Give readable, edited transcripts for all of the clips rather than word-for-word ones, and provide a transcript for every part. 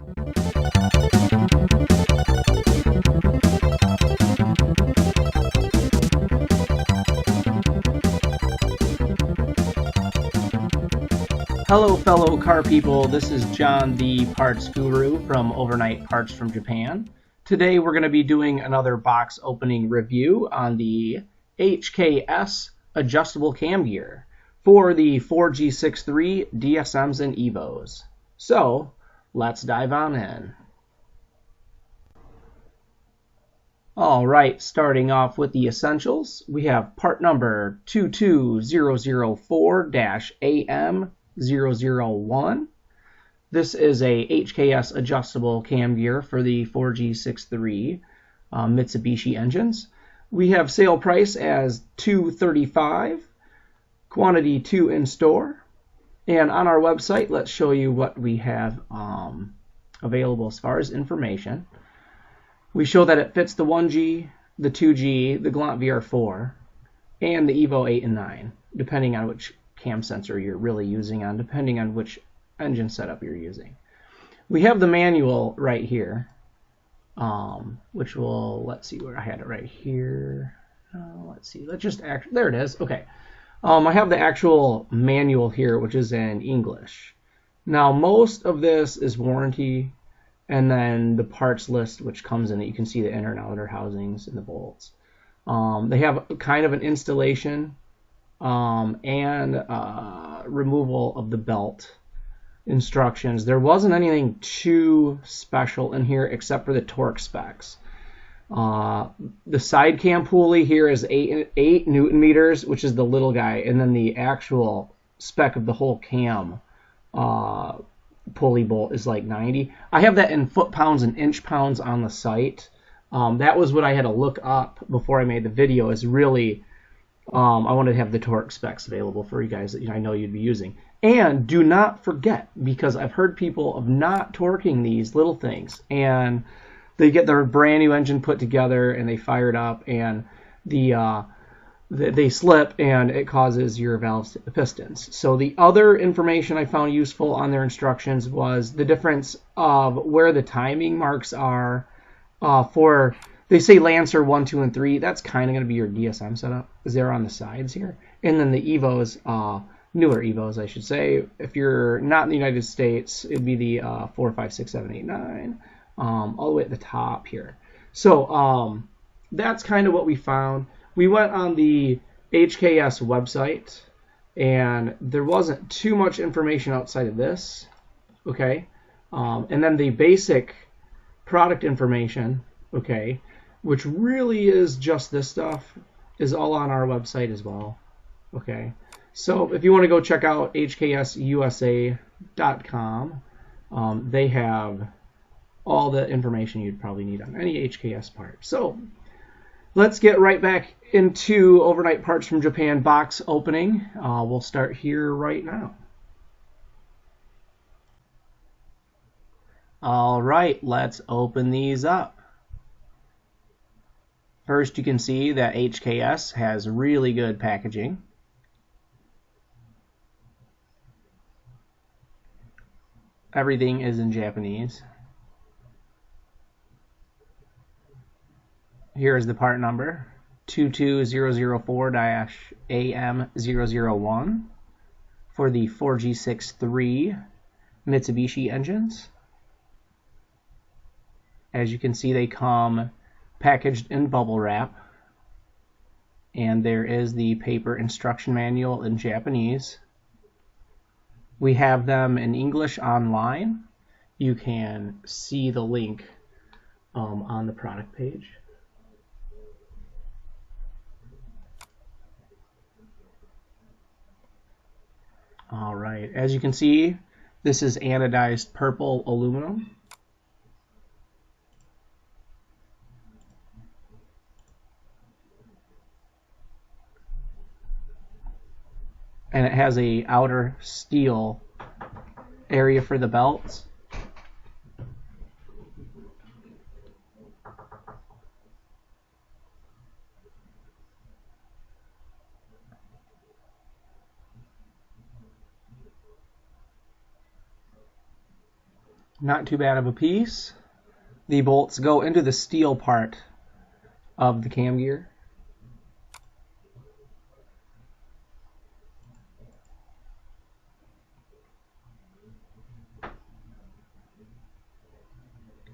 Hello fellow car people, this is John the Parts Guru from Overnight Parts from Japan. Today we're going to be doing another box opening review on the HKS adjustable cam gear for the 4G63 DSMs and Evos. So let's dive on in. Alright, starting off with the essentials, we have part number 22004-AM001. This is a HKS adjustable cam gear for the 4G63 Mitsubishi engines. We have sale price as $235, quantity 2 in store. And on our website, let's show you what we have available as far as information. We show that it fits the 1G, the 2G, the Glant VR4, and the Evo 8 and 9, depending on which cam sensor you're really using on, depending on which engine setup you're using. We have the manual right here, which will, let's see where I had it right here. Let's see, there it is. Okay. I have the actual manual here, which is in English. Now, most of this is warranty, and then the parts list, which comes in it. You can see the inner and outer housings and the bolts. They have kind of an installation and removal of the belt instructions. There wasn't anything too special in here except for the torque specs. The side cam pulley here is 8 Newton meters, which is the little guy, and then the actual spec of the whole cam pulley bolt is like 90. I have that in foot-pounds and inch-pounds on the site. That was what I had to look up before I made the video, is really I wanted to have the torque specs available for you guys that I know you'd be using. And do not forget, because I've heard people of not torquing these little things, and they get their brand new engine put together and they fire it up, and they slip and it causes your valves pistons. So the other information I found useful on their instructions was the difference of where the timing marks are for, they say Lancer 1, 2, and 3. That's kind of going to be your DSM setup, because they're on the sides here. And then the Evos, newer Evos I should say, if you're not in the United States, it'd be the 4, 5, 6, 7, 8, 9, all the way at the top here. So that's kind of what we found. We went on the HKS website, and there wasn't too much information outside of this, okay? And then the basic product information, okay, which really is just this stuff, is all on our website as well, okay? So if you want to go check out hksusa.com, they have all the information you'd probably need on any HKS part. So let's get right back into Overnight Parts from Japan box opening. We'll start here right now. All right, let's open these up. First, you can see that HKS has really good packaging. Everything is in Japanese. Here is the part number, 22004-AM001 for the 4G63 Mitsubishi engines. As you can see, they come packaged in bubble wrap, and there is the paper instruction manual in Japanese. We have them in English online. You can see the link on the product page. All right, as you can see, this is anodized purple aluminum. And it has a outer steel area for the belts. Not too bad of a piece. The bolts go into the steel part of the cam gear.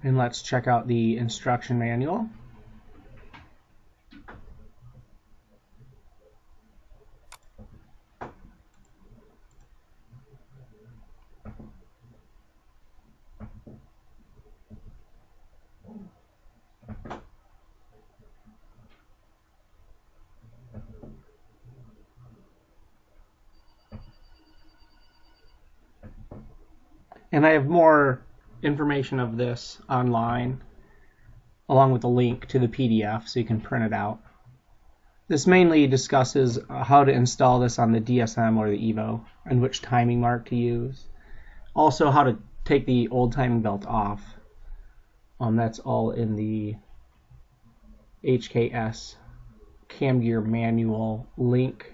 And let's check out the instruction manual. And I have more information of this online, along with a link to the PDF so you can print it out. This mainly discusses how to install this on the DSM or the Evo, and which timing mark to use. Also how to take the old timing belt off. That's all in the HKS Cam Gear manual link.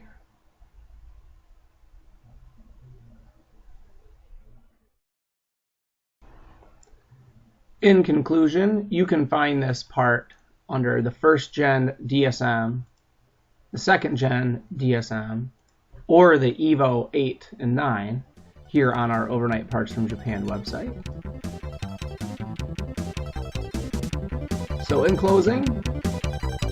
In conclusion, you can find this part under the 1st gen DSM, the 2nd gen DSM, or the Evo 8 and 9 here on our Overnight Parts from Japan website. So in closing,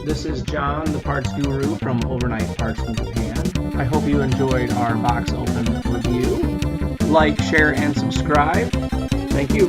this is John, the parts guru from Overnight Parts from Japan. I hope you enjoyed our box open review. Like, share, and subscribe. Thank you.